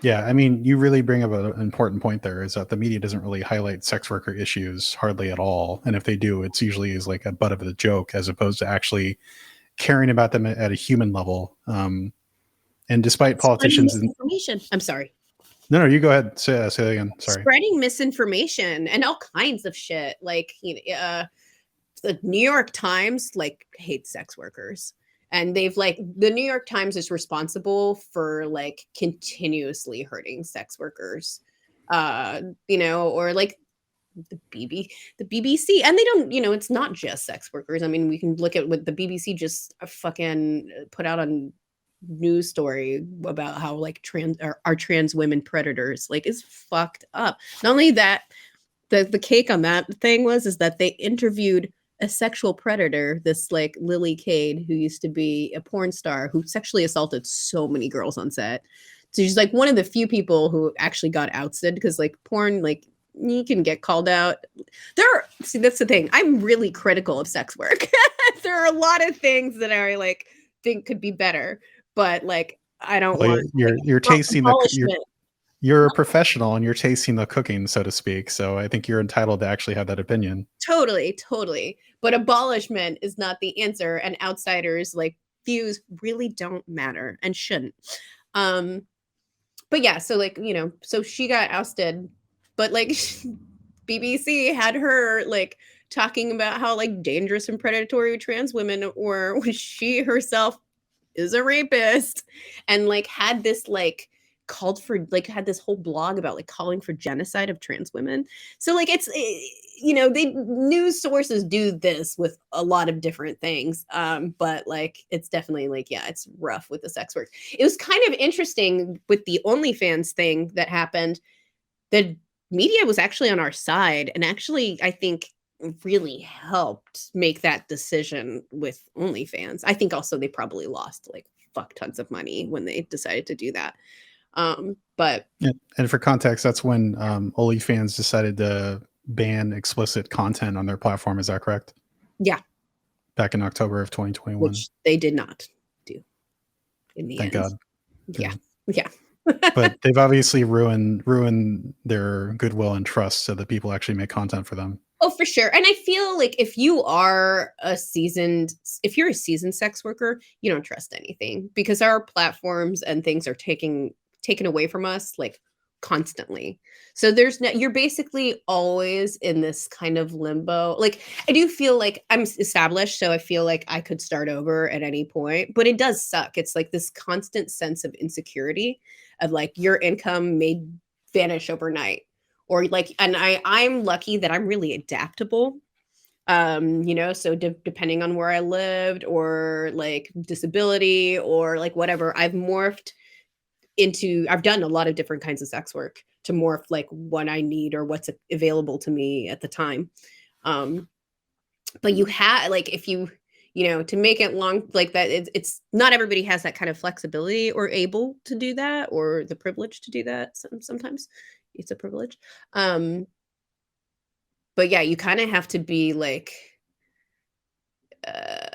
Yeah, I mean, you really bring up an important point there is that the media doesn't really highlight sex worker issues hardly at all. And if they do, it's usually is like a butt of a joke as opposed to actually caring about them at a human level. And despite Spreading politicians, misinformation. I'm sorry. no, you go ahead. Say that again. Sorry. Spreading misinformation and all kinds of shit. Like, the New York Times like hates sex workers. And they've like the New York Times is responsible for like continuously hurting sex workers. Or like the BBC, and they don't, it's not just sex workers. I mean, we can look at what the BBC just fucking put out on news story about how like our trans women predators, like, is fucked up. Not only that, the cake on that thing is that they interviewed a sexual predator, this like Lily Cade, who used to be a porn star who sexually assaulted so many girls on set. So she's like one of the few people who actually got ousted, because like porn, like, you can get called out. See, that's the thing. I'm really critical of sex work. There are a lot of things that I like think could be better, but like I don't Well, want you're like, tasting you're a professional and you're tasting the cooking, so to speak. So I think you're entitled to actually have that opinion. Totally. But abolishment is not the answer, and outsiders like views really don't matter and shouldn't. But yeah, so like, so she got ousted, but like BBC had her like talking about how like dangerous and predatory trans women were when she herself is a rapist, and like had this like called for like had this whole blog about like calling for genocide of trans women. So like they news sources do this with a lot of different things, but like it's definitely like, yeah, it's rough with the sex work. It was kind of interesting with the OnlyFans thing that happened. The media was actually on our side, and actually I think really helped make that decision with OnlyFans. I think also they probably lost like fuck tons of money when they decided to do that. But And for context, that's when OnlyFans decided to ban explicit content on their platform. Is that correct? yeah, Back in October of 2021. which they did not do in the Thank end. God. Yeah. Yeah. But they've obviously ruined their goodwill and trust so that people actually make content for them. Oh, for sure. And I feel like if you're a seasoned sex worker, you don't trust anything, because our platforms and things are taken away from us like constantly. So you're basically always in this kind of limbo. Like, I do feel like I'm established, so I feel like I could start over at any point, but it does suck. It's like this constant sense of insecurity of like your income may vanish overnight, or like, and I'm lucky that I'm really adaptable. So depending on where I lived, or like disability, or like whatever, I've done a lot of different kinds of sex work to morph like what I need or what's available to me at the time. But you have like, if you to make it long like that, it's not everybody has that kind of flexibility or able to do that, or the privilege to do that. Sometimes it's a privilege. But yeah, you kind of have to be like uh,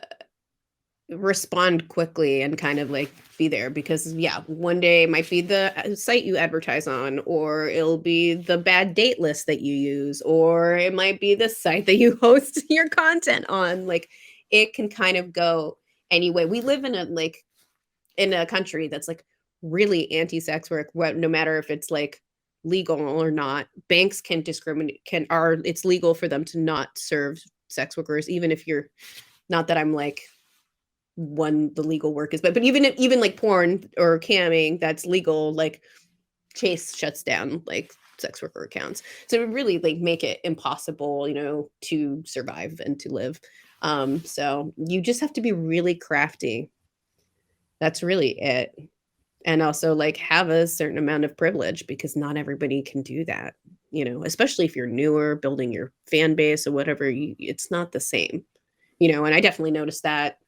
respond quickly and kind of like be there, because yeah, one day it might be the site you advertise on, or it'll be the bad date list that you use, or it might be the site that you host your content on. Like, it can kind of go anyway. We live in a country that's like really anti-sex work, no matter if it's like legal or not. Banks can discriminate, it's legal for them to not serve sex workers, even if you're not that I'm like the legal work is, but even like porn or camming that's legal, like Chase shuts down like sex worker accounts. So it really like make it impossible, to survive and to live. So you just have to be really crafty. That's really it. And also like have a certain amount of privilege, because not everybody can do that, especially if you're newer, building your fan base or whatever. It's not the same, and I definitely noticed that.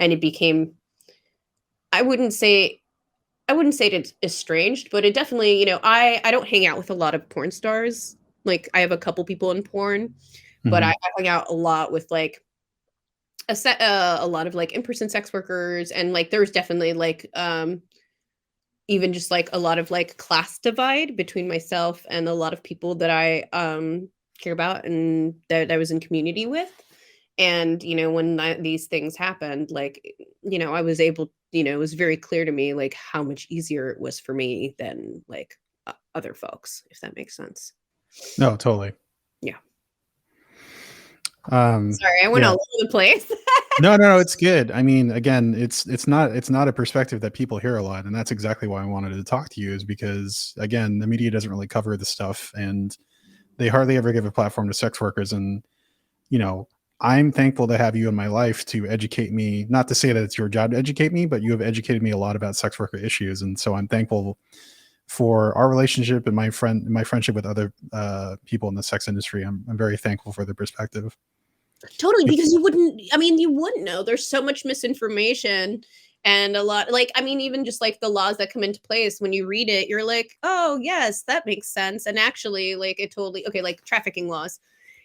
And it became, I wouldn't say it's estranged, but it definitely, I don't hang out with a lot of porn stars. Like, I have a couple people in porn, but Mm-hmm. I hang out a lot with like a lot of like in-person sex workers, and like there's definitely like even just like a lot of like class divide between myself and a lot of people that I care about and that I was in community with. And when these things happened, like I was able, it was very clear to me like how much easier it was for me than like other folks, if that makes sense. No, totally. Yeah. Um, Sorry, I went yeah. all over the place. No, it's good. I mean, again, it's not a perspective that people hear a lot, and that's exactly why I wanted to talk to you, is because again, the media doesn't really cover the stuff, and they hardly ever give a platform to sex workers. And you know, I'm thankful to have you in my life to educate me. Not to say that it's your job to educate me, but you have educated me a lot about sex worker issues, and so I'm thankful for our relationship and my friendship with other people in the sex industry. I'm very thankful for the perspective. Totally, If because you wouldn't know. There's so much misinformation and a lot like even just like the laws that come into place when you read it, you're like, "Oh, yes, that makes sense." And actually, like it totally okay, like trafficking laws.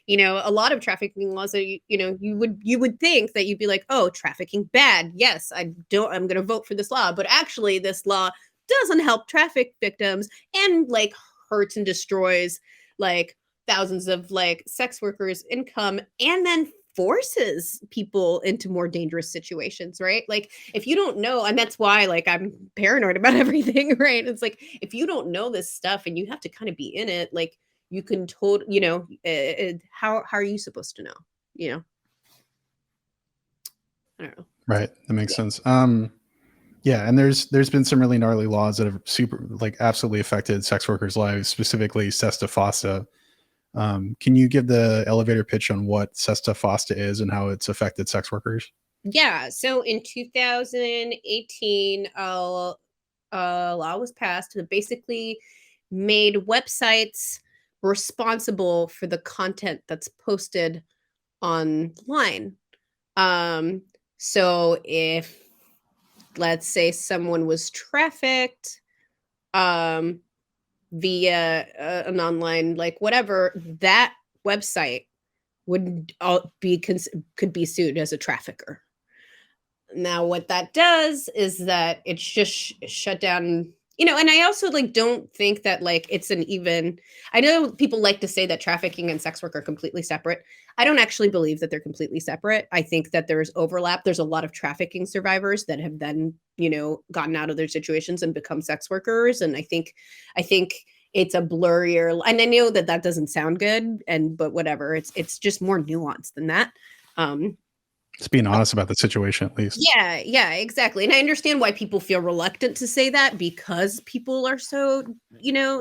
A lot of trafficking laws that you would think that you'd be like, "Oh, trafficking bad. Yes, I'm going to vote for this law." But actually this law doesn't help traffic victims and like hurts and destroys like thousands of like sex workers' income and then forces people into more dangerous situations, right? Like if you don't know, and that's why like I'm paranoid about everything, right? It's like if you don't know this stuff and you have to kind of be in it, like you can how are you supposed to know? You know, I don't know. right, that makes Yeah. sense. Yeah, and there's been some really gnarly laws that have super like absolutely affected sex workers' lives, specifically Sesta Fosta. Can you give the elevator pitch on what Sesta Fosta is and how it's affected sex workers? Yeah. So in 2018, a law was passed that basically made websites responsible for the content that's posted online. Um, so if let's say someone was trafficked um, via an online like whatever, that website would could be sued as a trafficker. Now, what that does is that it's just shut down. And I also like don't think that like it's an even. I know people like to say that trafficking and sex work are completely separate. I don't actually believe that they're completely separate. I think that there's overlap. There's a lot of trafficking survivors that have then gotten out of their situations and become sex workers, and I think it's a blurrier. And I know that that doesn't sound good, but whatever. It's just more nuanced than that. Um, Just being honest about the situation, at least. yeah, exactly. And I understand why people feel reluctant to say that because people are so,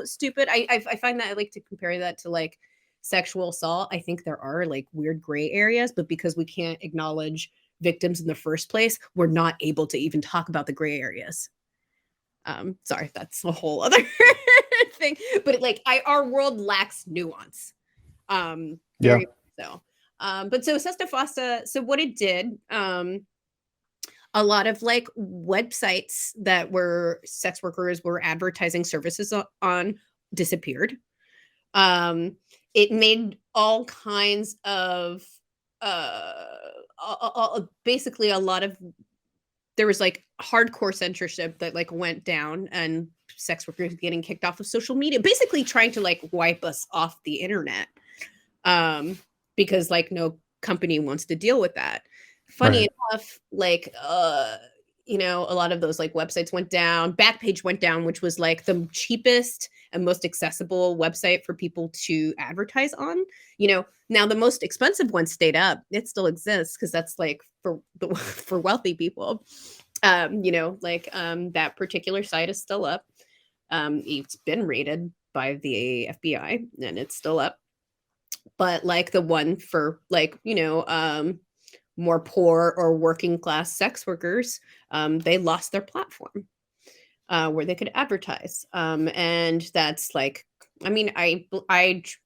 stupid. I find that I like to compare that to like sexual assault. I think there are like weird gray areas, but because we can't acknowledge victims in the first place, we're not able to even talk about the gray areas. Sorry, that's a whole other thing. But like our world lacks nuance. Yeah. Very so. But so Sesta Fosta, so what it did, a lot of like websites that were sex workers were advertising services on disappeared. Um, it made all kinds of basically a lot of there was like hardcore censorship that like went down and sex workers getting kicked off of social media, basically trying to like wipe us off the internet. Um, because like no company wants to deal with that. Funny Right. enough, like a lot of those like websites went down. Backpage went down, which was like the cheapest and most accessible website for people to advertise on. Now the most expensive one stayed up. It still exists because that's like for for wealthy people. That particular site is still up. It's been rated by the FBI and it's still up. But like the one for like more poor or working class sex workers, they lost their platform where they could advertise, and that's like I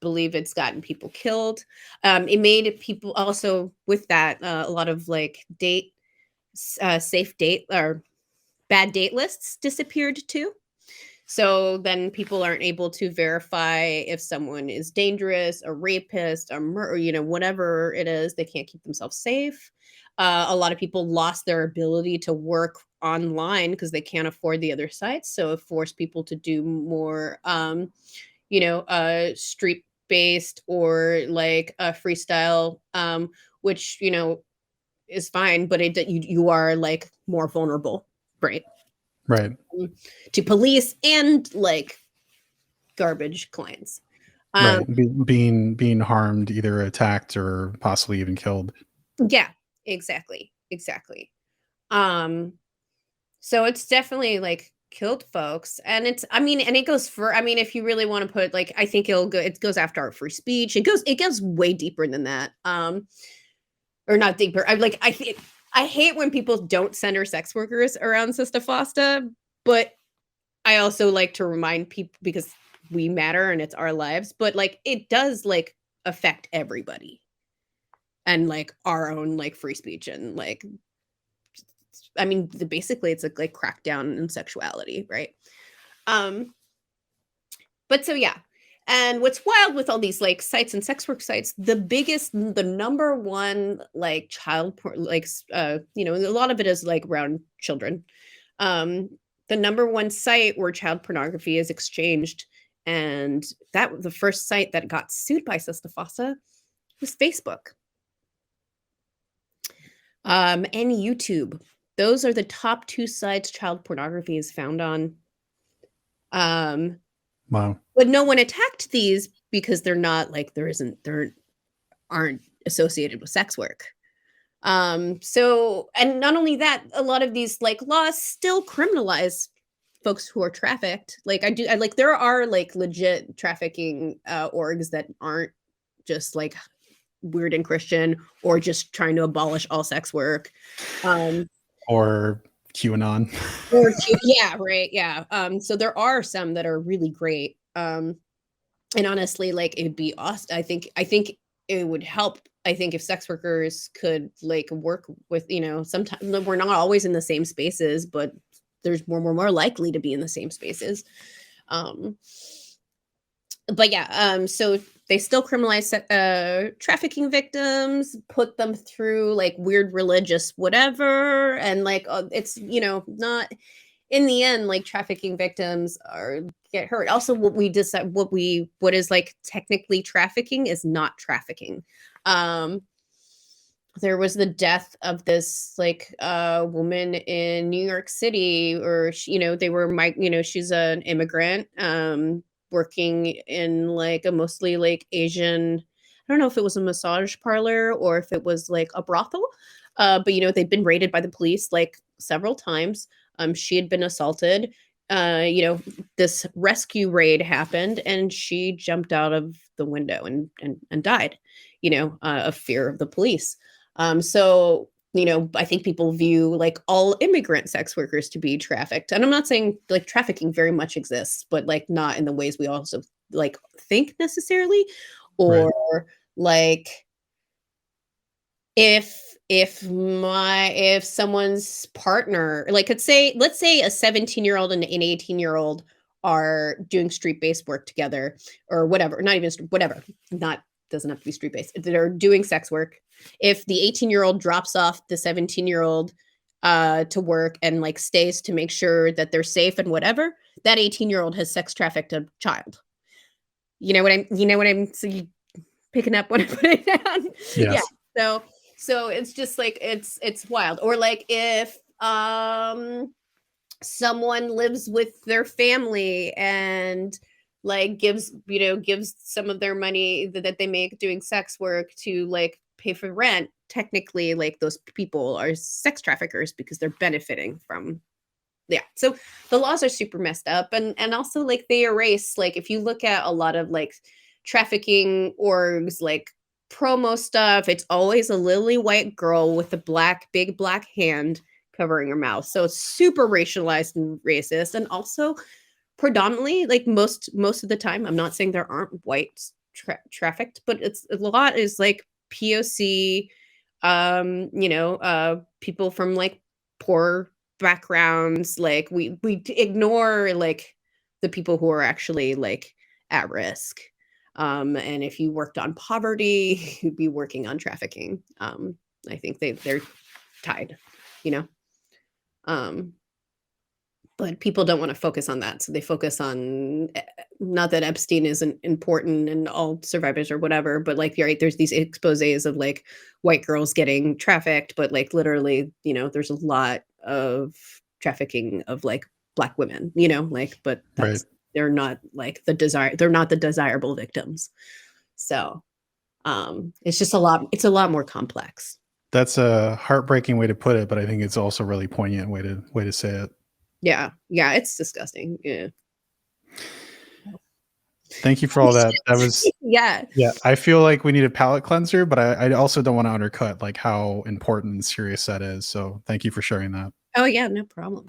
believe it's gotten people killed. It made people also with that a lot of like safe date or bad date lists disappeared too. So then people aren't able to verify if someone is dangerous, a rapist, a murder, whatever it is. They can't keep themselves safe. A lot of people lost their ability to work online because they can't afford the other sites, so it forced people to do more street based or like a freestyle, which is fine, but you are like more vulnerable, right? Right. To police and like garbage clients. Um, Right. Being harmed, either attacked or possibly even killed. yeah, exactly. Um, so it's definitely like killed folks, and it goes for, if you really want to put like, I think it goes after our free speech. It goes way deeper than that. Or not deeper. I hate when people don't center sex workers around Sister Fosta, but I also like to remind people because we matter and it's our lives, but like it does like affect everybody and like our own like free speech and like basically it's like crackdown in sexuality, right? Um but so yeah. And what's wild with all these like sites and sex work sites, the number one like child porn, like a lot of it is like around children. Um, the number one site where child pornography is exchanged, and that the first site that got sued by Sister Fossa was Facebook, and YouTube. Those are the top two sites child pornography is found on. Um, Wow. but no one attacked these because they're not like there aren't associated with sex work. So, and not only that, a lot of these like laws still criminalize folks who are trafficked. Like I like there are like legit trafficking orgs that aren't just like weird and Christian or just trying to abolish all sex work. Um Or QAnon. yeah, right. Yeah. So there are some that are really great. And honestly, like it'd be awesome. I think it would help. I think if sex workers could like work with, sometimes we're not always in the same spaces, but there's more likely to be in the same spaces. Um, but yeah, so they still criminalize trafficking victims, put them through like weird religious whatever, and like it's not in the end, like trafficking victims are get hurt. Also, what we decide, what is like technically trafficking is not trafficking. Um, there was the death of this like woman in New York City, or they were she's an immigrant, working in like a mostly like Asian. I don't know if it was a massage parlor or if it was like a brothel, but they'd been raided by the police like several times. She had been assaulted. This rescue raid happened, and she jumped out of the window and died. Of fear of the police. So I think people view like all immigrant sex workers to be trafficked. And I'm not saying like trafficking very much exists, but like not in the ways we also like think necessarily. Right. Or like if someone's partner, like let's say a 17-year-old and an 18-year-old are doing street-based work together or whatever, not even whatever, not doesn't have to be street-based. If they're doing sex work, if the 18-year-old drops off the 17-year-old to work and like stays to make sure that they're safe and whatever, that 18-year-old has sex trafficked a child. So you picking up what I put it down. Yeah. Yes. So it's just like it's wild. Or like if someone lives with their family and like gives some of their money that they make doing sex work to like pay for rent, technically like those people are sex traffickers because they're benefiting from. Yeah, so the laws are super messed up, and also like they erase, like if you look at a lot of like trafficking orgs, like promo stuff, it's always a lily white girl with a big black hand covering her mouth. So it's super racialized and racist, and also predominantly like most of the time, I'm not saying there aren't whites trafficked, but it's a lot is like POC, people from like poor backgrounds. Like we ignore like the people who are actually like at risk. And if you worked on poverty, you'd be working on trafficking. I think they're tied, you know. Um, but people don't want to focus on that. So they focus on, not that Epstein isn't important and all survivors or whatever, but like, you're right, there's these exposés of like white girls getting trafficked, but like literally, you know, there's a lot of trafficking of like Black women, you know, like, but Right. they're not like they're not the desirable victims. So it's just it's a lot more complex. That's a heartbreaking way to put it, but I think it's also a really poignant way to say it. Yeah. Yeah. It's disgusting. Yeah. Thank you for all that. That was Yeah. yeah. I feel like we need a palate cleanser, but I also don't want to undercut like how important and serious that is. So thank you for sharing that. Oh, yeah. No problem.